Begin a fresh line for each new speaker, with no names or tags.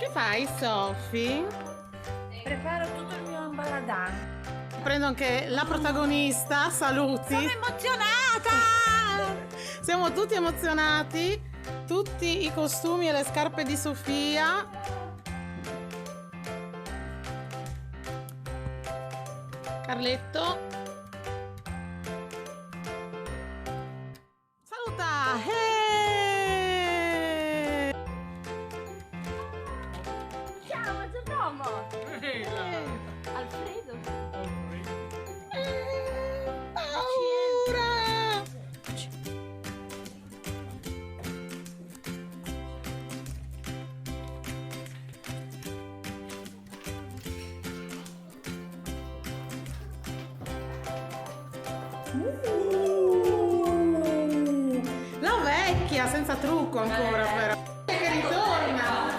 Che fai, Sofi?
Preparo tutto il mio imbaladan.
Prendo anche la protagonista, saluti.
Sono emozionata!
Siamo tutti emozionati. Tutti i costumi e le scarpe di Sofia. Carletto. Saluta! Hey!
Ciao, maggiordomo! Alfredo!
Paura! La vecchia senza trucco ancora però. Che ritorna!